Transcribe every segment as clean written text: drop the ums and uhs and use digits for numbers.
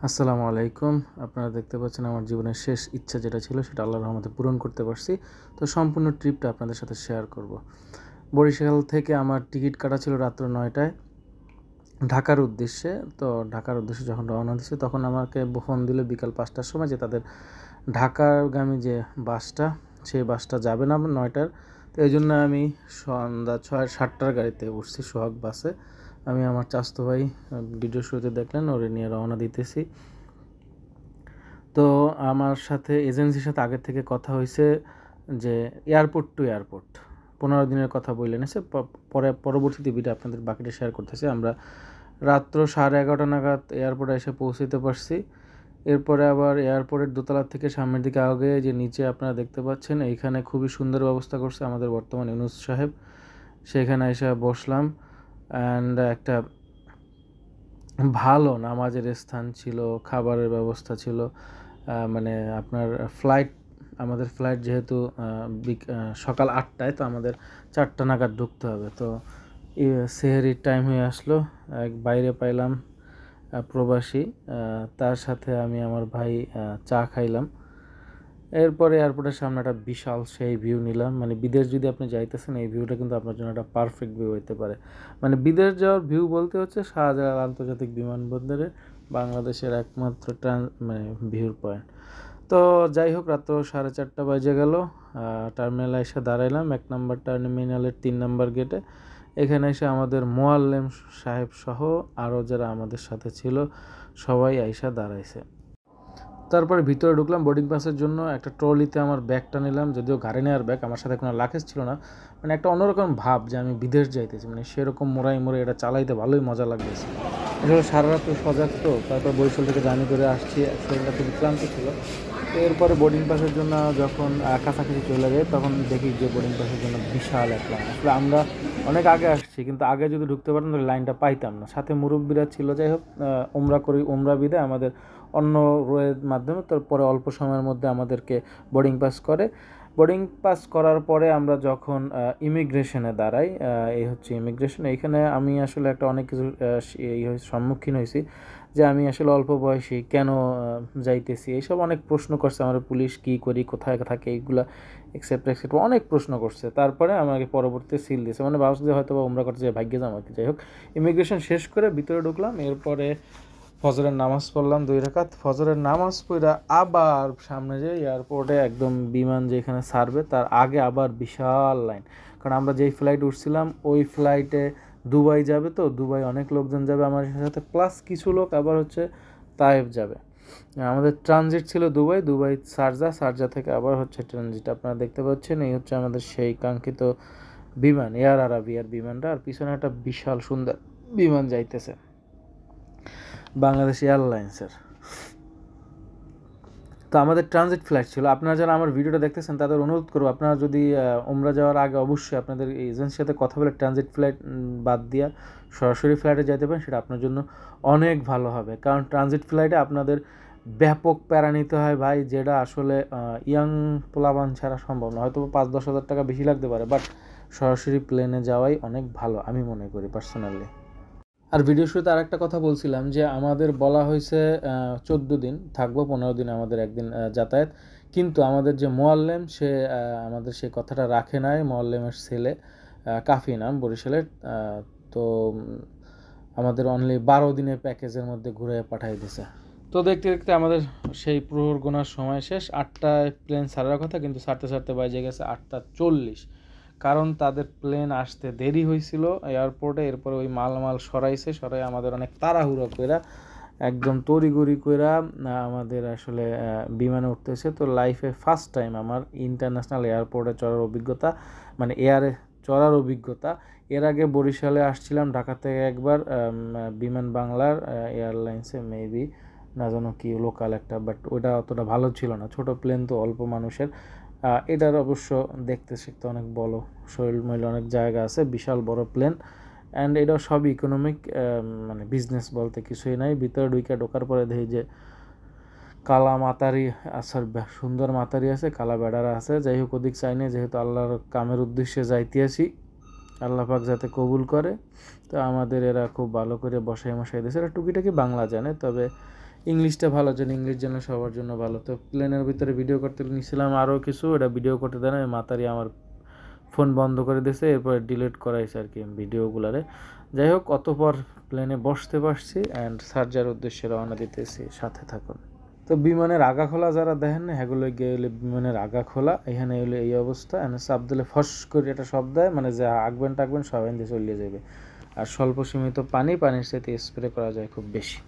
আসসালামু আলাইকুম। আপনারা দেখতে পাচ্ছেন আমার জীবনের শেষ ইচ্ছা যেটা ছিল সেটা আল্লাহর রহমতে পূরণ করতে পারছি। তো সম্পূর্ণ ট্রিপটা আপনাদের সাথে শেয়ার করব। বরিশাল থেকে আমার টিকিট কাটা ছিল রাত্র ৯টায় ঢাকার উদ্দেশ্যে। তো ঢাকার উদ্দেশ্যে যখন রওনা দিচ্ছে তখন আমাকে ফোন দিল বিকাল ৫টার সময় যে তাদের ঢাকাগামী যে বাসটা সেই বাসটা যাবে না ৯টার। তো এই জন্য আমি সন্ধ্যা ৬:০০-৭টার গাড়িতে উঠছি সোহাগ বাসে। আমি আমার চাচাতো ভাই ভিডিও শুরুতে দেখলেন ওরে নিয়ে রওনা দিতেছি। তো আমার সাথে এজেন্সির সাথে আগের থেকে কথা হয়েছে যে এয়ারপোর্ট টু এয়ারপোর্ট ১৫ দিনের কথা বলে নিয়েছে। পরবর্তীতে ভিডিও আপনাদের বাকিটা শেয়ার করতেছি। আমরা রাত্র 11:30 নাগাদ এয়ারপোর্টে এসে পৌঁছতে পারছি। এরপরে আবার এয়ারপোর্টের দোতলা থেকে সামনের দিকে আগে যে নিচে আপনারা দেখতে পাচ্ছেন এইখানে খুবই সুন্দর ব্যবস্থা করছে আমাদের বর্তমান ইউনূস সাহেব। সেখানে এসে বসলাম অ্যান্ড একটা ভালো নামাজের স্থান ছিল, খাবারের ব্যবস্থা ছিল। মানে আপনার আমাদের ফ্লাইট যেহেতু সকাল ৮টায়, তো আমাদের ৪টা নাগাদ ঢুকতে হবে। তো সেহরির টাইম হয়ে আসলো, বাইরে পাইলাম প্রবাসী, তার সাথে আমি আমার ভাই চা খাইলাম। এরপরে এয়ারপোর্টের সামনে একটা বিশাল সেই ভিউ নিলাম। মানে বিদেশ যদি আপনি যাইতেছেন এই ভিউটা কিন্তু আপনার জন্য একটা পারফেক্ট ভিউ হইতে পারে। মানে বিদেশ যাওয়ার ভিউ বলতে হচ্ছে শাহজালাল আন্তর্জাতিক বিমানবন্দরে বাংলাদেশের একমাত্র ভিউর পয়েন্ট। তো যাই হোক, রাত্র 4:30 বাজে গেল। টার্মিনালে এসে দাঁড়াইলাম ১ নম্বর টার্মিনালের ৩ নম্বর গেটে। এখানে এসে আমাদের মোয়াল্লেম সাহেব সহ আরও যারা আমাদের সাথে ছিল সবাই আইসা দাঁড়াইছে। তারপরে ভিতরে ঢুকলাম বোর্ডিং পাসের জন্য। একটা ট্রলিতে আমার ব্যাগটা নিলাম, যদিও গাড়ি নেওয়ার ব্যাগ, আমার সাথে কোনো লাগেজ ছিল না। মানে একটা অন্যরকম ভাব যে আমি বিদেশ যাইতেছি, মানে সেরকম মোড়াই এটা চালাইতে ভালোই মজা লাগতেছে। আসলে সারা রাত সজাগ, তো তারপর বরিশাল থেকে জার্নি করে আসছি, শরীরটা খুবই ক্লান্ত ছিল। তো এরপরে বোর্ডিং পাসের জন্য যখন কাছাকাছি চলে যাই তখন দেখি যে বোর্ডিং পাসের জন্য বিশাল এক লাইন। আসলে আমরা অনেক আগে আসছি, কিন্তু আগে যদি ঢুকতে পারতাম তাহলে লাইনটা পাইতাম না। সাথে মুরব্বীরা ছিল। যাই হোক, ওমরা বিদে আমাদের অন্য রোয়ের মাধ্যমে তারপরে অল্প সময়ের মধ্যে আমাদেরকে বোর্ডিং পাস করে। বোর্ডিং পাস করার পরে আমরা যখন ইমিগ্রেশনে দাঁড়াই, এই হচ্ছে ইমিগ্রেশন। এইখানে আমি আসলে একটা অনেক কিছু সম্মুখীন হয়েছি যে আমি আসলে অল্প বয়সী কেন যাইতেছি, এইসব অনেক প্রশ্ন করছে আমার পুলিশ, কী করি, কোথায় থাকে, এইগুলা এক্সেপ্ট অনেক প্রশ্ন করছে। তারপরে আমাকে পরবর্তীতে সিল দিয়েছে, মানে ভাবছি হয়তো বা উমরা করতে যে ভাগ্যে যাম আর কি। যাই হোক, ইমিগ্রেশন শেষ করে ভিতরে ঢুকলাম। এরপরে ফজরের নামাজ পড়লাম 2 রাকাত। ফজরের নামাজ পড়া আবার সামনে যে এয়ারপোর্টে একদম বিমান যেখানে ছাড়বে তার আগে আবার বিশাল লাইন। কারণ আমরা যেই ফ্লাইট উঠছিলাম ওই ফ্লাইটে দুবাই যাবে, তো দুবাই অনেক লোকজন যাবে আমার সাথে, প্লাস কিছু লোক আবার হচ্ছে তায়েফ যাবে। আমাদের ট্রানজিট ছিল দুবাই শারজা থেকে আবার হচ্ছে ট্রানজিট। আপনারা দেখতে পাচ্ছেন এই হচ্ছে আমাদের সেই কাঙ্ক্ষিত বিমান, এয়ার আরাবিয়ার বিমানটা। আর পিছনে একটা বিশাল সুন্দর বিমান যাইতেছে, বাংলাদেশ এয়ারলাইন্সের। তো আমাদের ট্রানজিট ফ্লাইট ছিল। আপনারা যারা আমার ভিডিওটা দেখতেছেন তাদের অনুরোধ করবো, আপনারা যদি ওমরা যাওয়ার আগে অবশ্যই আপনাদের এজেন্সির সাথে কথা বলে ট্রানজিট ফ্লাইট বাদ দিয়া সরাসরি ফ্লাইটে যেতে পারেন, সেটা আপনার জন্য অনেক ভালো হবে। কারণ ট্রানজিট ফ্লাইটে আপনাদের ব্যাপক প্যারা নিতে হয় ভাই, যেটা আসলে ইয়াং পোলাবান ছাড়া সম্ভব না। হয়তো 5-10 হাজার টাকা বেশি লাগতে পারে, বাট সরাসরি প্লেনে যাওয়াই অনেক ভালো আমি মনে করি পার্সোনালি। আর ভিডিও শুরুতে আরেকটা কথা বলছিলাম যে আমাদের বলা হয়েছে 14 দিন থাকবো, 15 দিন আমাদের একদিন যাতায়াত। কিন্তু আমাদের যে মোয়াল্লেম সে আমাদের সেই কথাটা রাখে নাই। মোয়াল্লেমের ছেলে কাফি নাম, বরিশালের। তো আমাদের অনলি 12 দিনের প্যাকেজের মধ্যে ঘুরে পাঠিয়ে দিছে। তো দেখতে দেখতে আমাদের সেই প্রহর গোনার সময় শেষ। 8টায় প্লেন ছাড়ার কথা, কিন্তু ছাড়তে বাজে গেছে 8:40। কারণ তাদের প্লেন আসতে দেরি হয়েছিল এয়ারপোর্টে। এরপরে ওই মাল সরাই আমাদের অনেক তাড়াহুড়ো কইরা একদম তড়িঘড়ি কইরা আমাদের আসলে বিমানে উঠতেছে। তো লাইফে ফার্স্ট টাইম আমার ইন্টারন্যাশনাল এয়ারপোর্টে চড়ার অভিজ্ঞতা, মানে এয়ারে চড়ার অভিজ্ঞতা। এর আগে বরিশালে আসছিলাম ঢাকা থেকে একবার বিমান বাংলার এয়ারলাইন্সে, মেবি না জানো কি লোকাল একটা, বাট ওটা অতটা ভালো ছিল না, ছোট প্লেন তো অল্প মানুষের। এটার অবশ্য দেখতে শিখতে অনেক বড়, শরীর মহিলা অনেক জায়গা আছে, বিশাল বড় প্লেন। অ্যান্ড এটা সব ইকোনমিক, মানে বিজনেস বলতে কিছুই নাই। ভিতরে ঢোকার পরে দেখি যে কালা মাতারি আসার সুন্দর মাতারি আছে, কালা বেড়ারা আছে। যাই হোক, ওদিক চাইনি, যেহেতু আল্লাহর কামের উদ্দেশ্যে যাইতেছি, আল্লাহ পাক যাতে কবুল করে। তো আমাদের এরা খুব ভালো করে বসাই দিয়েছে। এরা টুকিটাকি বাংলা জানে, তবে ইংলিশটা ভালো, যেন ইংলিশ যেন সবার জন্য ভালো। তো প্লেনের ভিতরে ভিডিও করতে নিয়েছিলাম আরও কিছু, এটা ভিডিও করতে দেয় না, মাতারি আমার ফোন বন্ধ করে দিয়েছে, এরপরে ডিলিট করাইছে আর কি ভিডিওগুলারে। যাই হোক, অতপর প্লেনে বসতে পারছি অ্যান্ড সার্জার উদ্দেশ্যে রওনা দিতেছি, সাথে থাকুন। তো বিমানের আগা খোলা যারা দেখেন না, সেগুলো গিয়ে হলে বিমানের আগা খোলা, এখানে হলে এই অবস্থা, এখানে চাপ দিলে ফস করে একটা শব্দ হয়, মানে যে আঁকবেন টাকবেন সব এনে চলিয়ে যাবে। আর স্বল্প সীমিত পানির সাথে স্প্রে করা যায় খুব বেশি।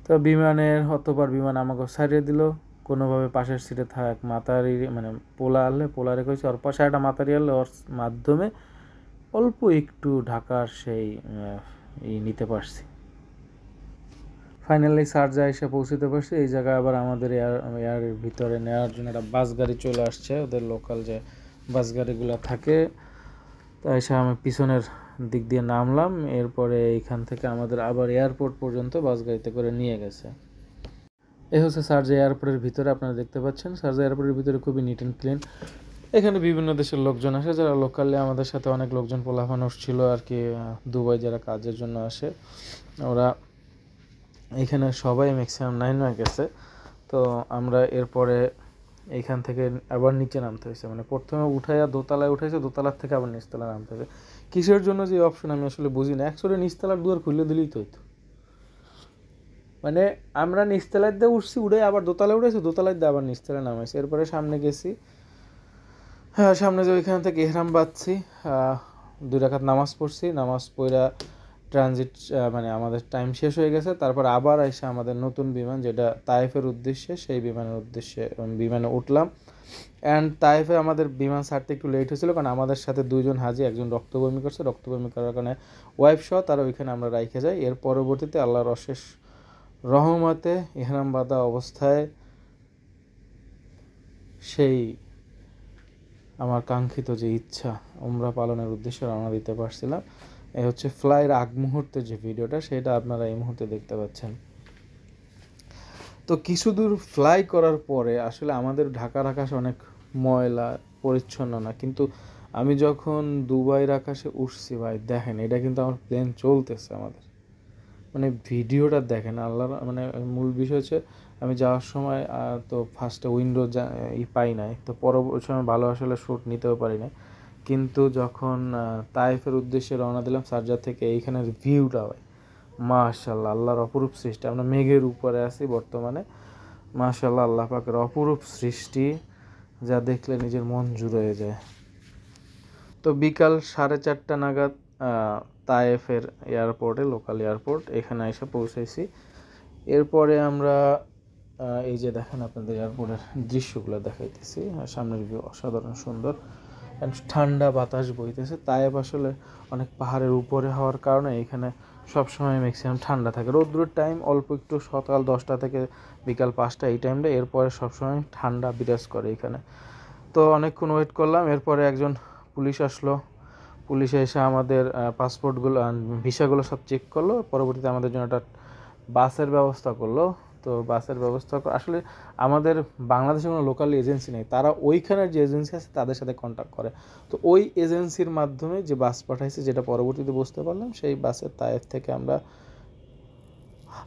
তো বিমানের অতবার বিমান আমাকে ছাড়িয়ে দিল, কোনোভাবে পাশের সিটে থাক মাতারি মানে পোলারে কইছে ওর পাশে একটা মাতারি আনলে ওর মাধ্যমে অল্প একটু ঢাকার সেই নিতে পারছি। ফাইনালি শারজাহ এসে পৌঁছতে পারছি। এই জায়গায় আবার আমাদের এয়ারের ভিতরে নেওয়ার জন্য একটা বাস গাড়ি চলে আসছে, ওদের লোকাল যে বাস গাড়িগুলো থাকে। তাই এসে আমি পিছনের দিক দিয়ে নামলাম, এরপরে এইখান থেকে আমাদের আবার এয়ারপোর্ট পর্যন্ত বাস গাড়িতে করে নিয়ে গেছে। এই হচ্ছে শারজাহ এয়ারপোর্টের ভিতরে, আপনারা দেখতে পাচ্ছেন শারজাহ এয়ারপোর্টের ভিতরে খুবই নিট অ্যান্ড ক্লিন। এখানে বিভিন্ন দেশের লোকজন আসে, যারা লোকালি আমাদের সাথে অনেক লোকজন পোলাপান ছিল আর কি, দুবাই যারা কাজের জন্য আসে, ওরা এখানে সবাই ম্যাক্সিমাম নাইন হয়ে গেছে। তো আমরা এরপরে এইখান থেকে আবার নিচে নামতে হয়েছে, মানে প্রথমে উঠাইয়া দোতলায় উঠাইছে, দোতলার থেকে আবার নিচতলায় নামতে হবে। কিসের জন্য যে অপশন আমি আসলে বুঝি না, অ্যাকচুয়ালি নিচতলার দুয়ার খুলে দিলেই তো হইতো। মানে আমরা নিচতলায় দিয়ে উঠছি, উঠে আবার দোতলায় উঠেছি, দোতলায় দিয়ে আবার নিচতলায় নামাইছি। এরপরে সামনে গেছি, হ্যাঁ সামনে যে ওইখান থেকে এহরাম বাঁধছি, 2 রাকাত নামাজ পড়ছি, নামাজ পড়া ট্রানজিট মানে আমাদের টাইম শেষ হয়ে গেছে। তারপর আবার এসে আমাদের নতুন বিমান যেটা তায়েফের উদ্দেশ্যে, সেই বিমানে উঠলাম। অ্যান্ড তায়েফে আমাদের বিমান ছাড়তে একটু লেট হয়েছিল, কারণ আমাদের সাথে 2 জন হাজি, একজন রক্তবমি করছে, রক্তবমি করার কারণে ওয়াইফ সহ তারা ওইখানে আমরা রাইখে যাই। এর পরবর্তীতে আল্লাহর অশেষ রহমতে ইহরাম বাঁধা অবস্থায় সেই আমার কাঙ্ক্ষিত যে ইচ্ছা উমরা পালনের উদ্দেশ্যে রওনা দিতে পারছিলাম। এই হচ্ছে ফ্লাইয়ের আগ মুহূর্তে যে ভিডিওটা, সেটা আপনারা এই মুহূর্তে দেখতে পাচ্ছেন। তো কিছু দূর ফ্লাই করার পরে আসলে আমাদের ঢাকার আকাশ অনেক ময়লা, পরিচ্ছন্ন না, কিন্তু আমি যখন দুবাইয়ের আকাশে উঠছি ভাই, দেখেন এটা কিন্তু আমার প্লেন চলতেছে আমাদের, মানে ভিডিওটা দেখেন আল্লাহর, মানে মূল বিষয় হচ্ছে আমি যাওয়ার সময় তো ফার্স্টে উইন্ডো পাই নাই, তো পরবর্তী সময় ভালো আসলে শ্যুট নিতেও পারি না। কিন্তু যখন তায়েফের উদ্দেশ্যে রওনা দিলাম শারজাহ থেকে, এইখানের ভিউটা ভাই মাশাআল্লাহ, আল্লাহর অপরূপ সৃষ্টি। আমরা মেঘের উপরে আছি বর্তমানে, মাশাআল্লাহ আল্লাহ পাকের অপরূপ সৃষ্টি, যা দেখলে নিজের মন জুড়ে যায়। তো বিকাল 4:30 নাগাদ তায়েফের এয়ারপোর্টে, লোকাল এয়ারপোর্ট, এখানে এসে পৌঁছেছি। এরপরে আমরা এই যে দেখেন আপনাদের এয়ারপোর্টের দৃশ্যগুলো দেখাইতেছি, সামনের ভিউ অসাধারণ সুন্দর, ঠান্ডা বাতাস বইতেছে। তায়েফ আসলে অনেক পাহাড়ের উপরে হওয়ার কারণে এখানে সবসময় ম্যাক্সিমাম ঠান্ডা থাকে। রৌদ্রের টাইম অল্প একটু, সকাল 10টা থেকে বিকাল 5টা এই টাইমটা, এরপরে সবসময় ঠান্ডা বিরাজ করে এখানে। তো অনেকক্ষণ ওয়েট করলাম, এরপরে একজন পুলিশ আসলো, পুলিশে এসে আমাদের পাসপোর্টগুলো ভিসাগুলো সব চেক করলো, পরবর্তীতে আমাদের জন্য একটা বাসের ব্যবস্থা করলো। তো বাসের ব্যবস্থা আসলে আমাদের বাংলাদেশে কোনো লোকাল এজেন্সি নেই, তারা ওইখানের যে এজেন্সি আছে তাদের সাথে কন্ট্যাক্ট করে। তো ওই এজেন্সির মাধ্যমে যে বাস পাঠাইছে, যেটা পরবর্তীতে বুঝতে পারলাম, সেই বাসের তায়েফ থেকে আমরা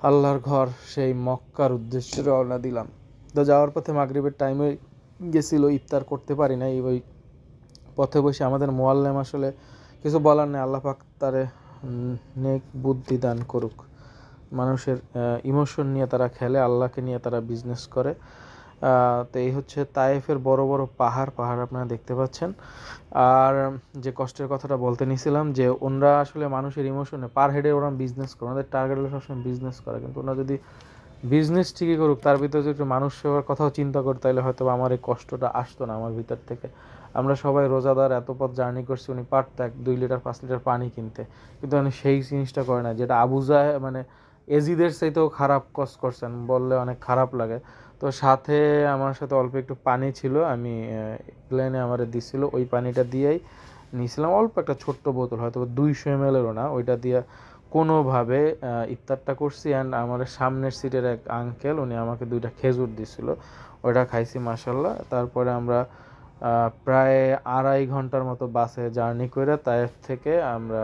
আল্লাহর ঘর সেই মক্কার উদ্দেশ্যে রওনা দিলাম। তো যাওয়ার পথে মাগরিবের টাইমে গেছিল, ইফতার করতে পারি না, ওই পথে বসে আমাদের মোয়াল্লেম আসলে কিছু বলার নেই, আল্লাহ পাক তারে নেক বুদ্ধি দান করুক। মানুষের ইমোশন নিয়ে তারা খেলে, আল্লাহকে নিয়ে তারা বিজনেস করে। তো এই হচ্ছে তায়েফের বড় বড় পাহাড় আপনারা দেখতে পাচ্ছেন। আর যে কষ্টের কথাটা বলতে নিছিলাম, যে ওনারা আসলে মানুষের ইমোশনে পার হেডে ওরা বিজনেস করে, ওনাদের টার্গেট হলো সবসময় বিজনেস করে, কিন্তু ওনারা যদি বিজনেস ঠিকই করুক, তার ভিতরে যদি একটু মানুষ সেবার কথাও চিন্তা করতে, তাহলে হয়তো আমার এই কষ্টটা আসতো না আমার ভিতর থেকে। আমরা সবাই রোজাদার, এত পথ জার্নি করছি, উনি পারত 2 লিটার 5 লিটার পানি কিনতে, কিন্তু উনি সেই জিনিসটা করে না, যেটা মানে এজিদের চাইতেও খারাপ কষ্ট করছেন, বললে অনেক খারাপ লাগে। তো সাথে আমার সাথে অল্প একটু পানি ছিল, আমি প্লেনে আমার দিছিল, ওই পানিটা দিয়েই নিয়েছিলাম, অল্প একটা ছোট্ট বোতল, হয়তো 200 ml-এরও না, ওইটা দিয়ে কোনোভাবে ইফতারটা করছি। অ্যান্ড আমার সামনের সিটের এক আঙ্কেল, উনি আমাকে 2টা খেজুর দিছিল, ওইটা খাইছি মাশাল্লাহ। তারপরে আমরা প্রায় 2.5 ঘন্টার মতো বাসে জার্নি করে তায়েফ থেকে আমরা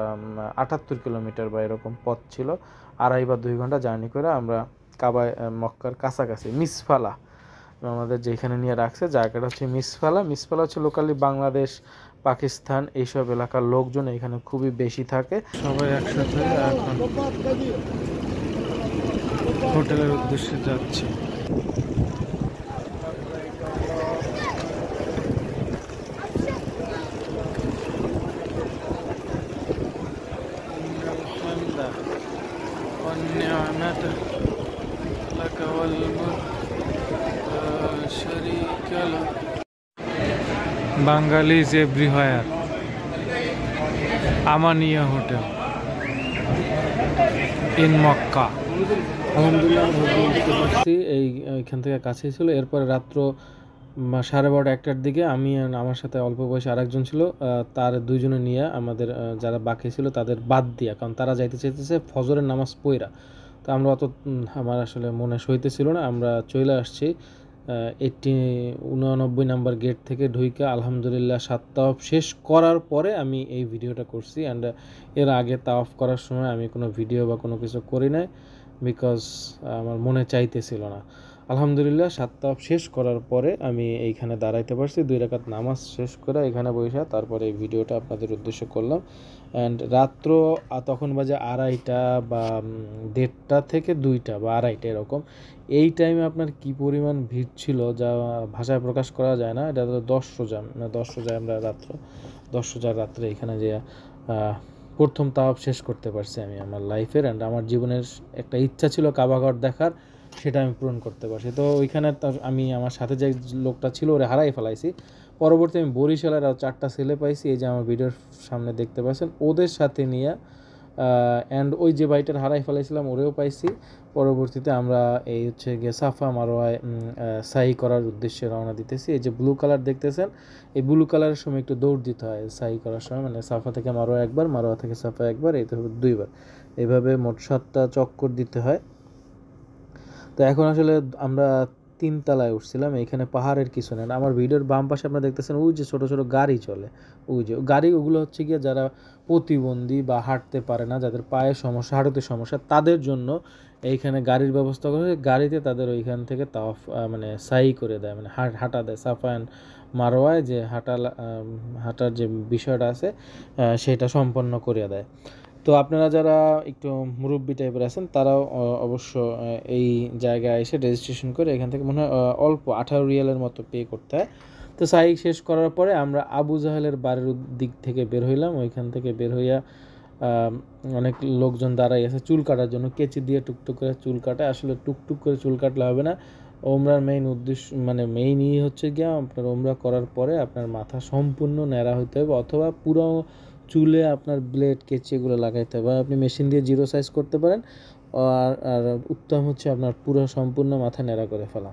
78 কিলোমিটার বা এরকম পথ ছিল, 2.5 বা 2 ঘন্টা জার্নি করে আমরা মক্কার কাছাকাছি মিসফালা আমাদের যেখানে নিয়ে রাখছে জায়গাটা হচ্ছে মিসফালা হচ্ছে লোকালি বাংলাদেশ পাকিস্তান এইসব এলাকার লোকজন এখানে খুবই বেশি থাকে। সবাই একসাথে এখন হোটেলের উদ্দেশ্যে যাচ্ছে। বাঙালিজ everywhere, Amania hotel in Mecca. আলহামদুলিল্লাহ এইখান থেকে কাছেই ছিল। এরপরে রাত্র 12:30-1টার দিকে আমি আমার সাথে অল্প বয়সী আরেকজন ছিল, তার দুইজনে নিয়ে আমাদের যারা বাকি ছিল তাদের বাদ দিয়া, কারণ তারা যাইতে চাইতেছে ফজরের নামাজ পইরা। তো আমরা আমার আসলে মনে সইতেছিল না, আমরা চলে আসছি 89 নাম্বার গেট থেকে ঢুইকা। আলহামদুলিল্লাহ 7 তাওয়াফ শেষ করার পরে আমি এই ভিডিওটা করছি। অ্যান্ড এর আগে তাওয়াফ করার সময় আমি কোনো ভিডিও বা কোনো কিছু করি নাই, বিকজ আমার মনে চাইতেছিল না। আলহামদুলিল্লাহ 7 তাওয়াফ শেষ করার পরে আমি এইখানে দাঁড়াইতে পারছি, 2 রাকাত নামাজ শেষ করে এখানে বসে তারপরে এই ভিডিওটা আপনাদের উদ্দেশ্যে করলাম। অ্যান্ড রাত্র তখন বাজে 2:30 বা 1:30 থেকে 2টা বা 2:30 এরকম। এই টাইমে আপনার কি পরিমাণ ভিড় ছিল যা ভাষায় প্রকাশ করা যায় না। এটা তো 10 রোজায় আমরা 10 রোজার রাত্রে এখানে যে প্রথম তাওয়াফ শেষ করতে পারছি আমি আমার লাইফের। অ্যান্ড আমার জীবনের একটা ইচ্ছা ছিল কাবাঘর দেখার, সেটা আমি পূরণ করতে পারছি। তো ওইখানে আমি আমার সাথে যে লোকটা ছিল ওরে হারাই ফেলাইছি। পরবর্তী আমি বরিশালের আর 4টা ছেলে পাইছি, এই যে আমার ভিডিওর সামনে দেখতে পাচ্ছেন, ওদের সাথে নিয়ে অ্যান্ড ওই যে বাইটার হারাই ফেলাইছিলাম ওরেও পাইছি। পরবর্তীতে আমরা এই হচ্ছে গিয়ে সাফা মারোয়ায় সাই করার উদ্দেশ্যে রওনা দিতেছি। এই যে ব্লু কালার দেখতেছেন, এই ব্লু কালারের সময় একটু দৌড় দিতে হয় সাই করার সময়, মানে সাফা থেকে মারোয়া একবার, মারোয়া থেকে সাফা একবার, এই তো 2বার, এইভাবে মোট 7টা চক্কর দিতে হয়। তো এখন আসলে আমরা 3 তলায় উঠছিলাম। এখানে পাহাড়ের কিছু নেই। আমার ভিডিওর বাম পাশে আপনারা দেখতেছেন ওই যে ছোটো ছোটো গাড়ি চলে, ওই যে গাড়ি, ওগুলো হচ্ছে গিয়ে যারা প্রতিবন্ধী বা হাঁটতে পারে না, যাদের পায়ে সমস্যা, হাঁটুতে সমস্যা, তাদের জন্য এইখানে গাড়ির ব্যবস্থা করে। গাড়িতে তাদের ওইখান থেকে তাওয়াফ মানে সাই করে দেয়, মানে হাঁটা দেয়। সাফা অ্যান্ড মারোয়ায় যে হাঁটার যে বিষয়টা আছে সেটা সম্পন্ন করিয়ে দেয়। তো আপনারা যারা একটু মুরব্বি টাইপের আছেন তারাও অবশ্য এই জায়গায় এসে রেজিস্ট্রেশন করে এখান থেকে মনে হয় অল্প 18 রিয়ালের মতো পে করতে হয়। তো সাই শেষ করার পরে আমরা আবু জাহেলের বাড়ির দিক থেকে বের হইলাম। ওইখান থেকে বের হইয়া অনেক লোকজন দাঁড়াই আছে চুল কাটার জন্য, কেচি দিয়ে টুকটুক করে চুল কাটা। আসলে টুকটুক করে চুল কাটলে হবে না, ওমরার মেইন উদ্দেশ্য মানে মেইনই হচ্ছে গিয়ে আপনার ওমরা করার পরে আপনার মাথা সম্পূর্ণ ন্যাড়া হইতে হবে, অথবা পুরো চুলে আপনার ব্লেড কেচি এগুলো লাগাইতে হবে। আপনি মেশিন দিয়ে 0 সাইজ করতে পারেন, আর উত্তম হচ্ছে আপনার পুরো সম্পূর্ণ মাথা ন্যাড়া করে ফেলা।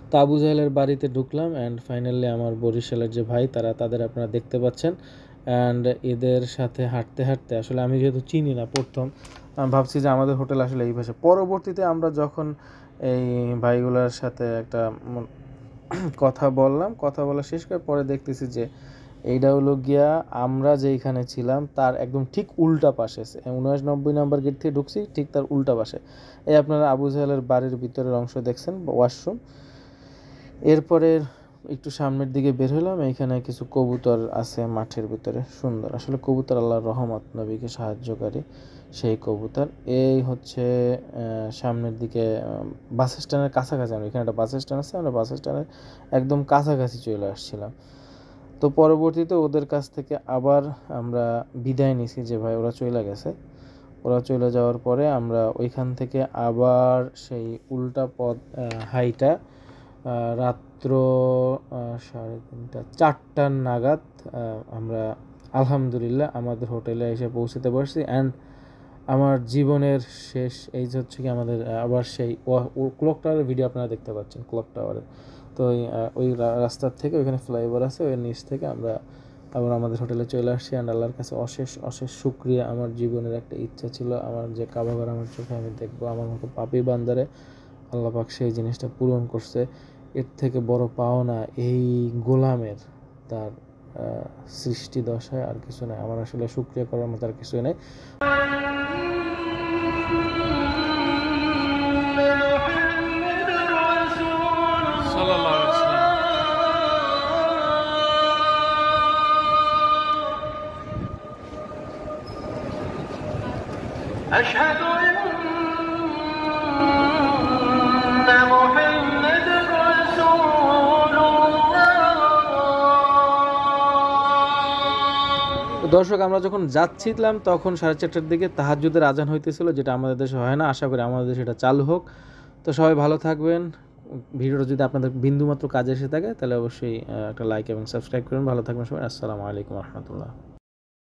তো আবু জাহেলের বাড়িতে ঢুকলাম। অ্যান্ড ফাইনালি আমার বরিশালের যে ভাই তাদের আপনারা দেখতে পাচ্ছেন। অ্যান্ড এদের সাথে হাঁটতে হাঁটতে আসলে আমি যেহেতু চিনি না, প্রথম আমি ভাবছি যে আমাদের হোটেল আসলে এই পাশে। পরবর্তীতে আমরা যখন এই ভাইগুলোর সাথে একটা কথা বলা শেষ করে পরে দেখতেছি যে এইটা হলো গিয়া আমরা যেইখানে ছিলাম তার একদম ঠিক উল্টা পাশে, 79 নাম্বার গেট থেকে ঢুকছি ঠিক তার উল্টা পাশে। এই আপনারা আবু জাহেলের বাড়ির ভিতরের অংশ দেখছেন, ওয়াশরুম। এরপরে একটু সামনের দিকে বের হলাম, এইখানে কিছু কবুতর আছে মাঠের ভিতরে, সুন্দর। আসলে কবুতর আল্লাহর রহমত, নবীকে সাহায্যকারী সেই কবুতর। এই হচ্ছে সামনের দিকে বাস স্ট্যান্ডের কাছাকাছি, আমরা এখানে একটা বাস স্ট্যান্ড আছে, আমরা বাস স্ট্যান্ডের একদম কাছাকাছি চলে আসছিলাম। তো পরবর্তীতে ওদের কাছ থেকে আবার আমরা বিদায় নিছি যে ভাই ওরা চলে গেছে। ওরা চলে যাওয়ার পরে আমরা ওইখান থেকে আবার সেই উল্টা পথ হাইটা রাত্র 3:30 4টা নাগাদ আমরা আলহামদুলিল্লাহ আমাদের হোটেলে এসে পৌঁছতে পারছি। অ্যান্ড আমার জীবনের শেষ এই যে হচ্ছে কি আমাদের আবার সেই ক্লক টাওয়ারের ভিডিও আপনারা দেখতে পাচ্ছেন, ক্লক টাওয়ারের। তো ওই রাস্তার থেকে ওইখানে ফ্লাইওভার আছে, ওই নিচ থেকে আমরা আবার আমাদের হোটেলে চলে আসছি। অ্যান্ড আল্লাহর কাছে অশেষ অশেষ শুকরিয়া। আমার জীবনের একটা ইচ্ছা ছিল আমার যে কাবাঘর আমার চোখে আমি দেখবো, আমার মতো পাপী বান্দারে আল্লাহ পাক সেই জিনিসটা পূরণ করছে। এর থেকে বড় পাওনা এই গোলামের তার সৃষ্টি দশায় আর কিছু নাই। আমার আসলে শুকরিয়া করার মতো আর কিছুই নেই। أشهد أن محمد رسول الله। দর্শক, আমরা যখন যাচ্ছিলাম তখন 4:30টার দিকে তাহাজ্জুদের আজান হইতেছিল, যেটা আমাদের দেশে হয় না। আশা করি আমাদের দেশে এটা চালু হোক। তো সবাই ভালো থাকবেন। ভিডিওটা যদি আপনাদের বিন্দুমাত্র কাজে এসে থাকে তাহলে অবশ্যই একটা লাইক এবং সাবস্ক্রাইব করুন। ভালো থাকবেন সবাই। আসসালামু আলাইকুম রহমতুল্লাহ।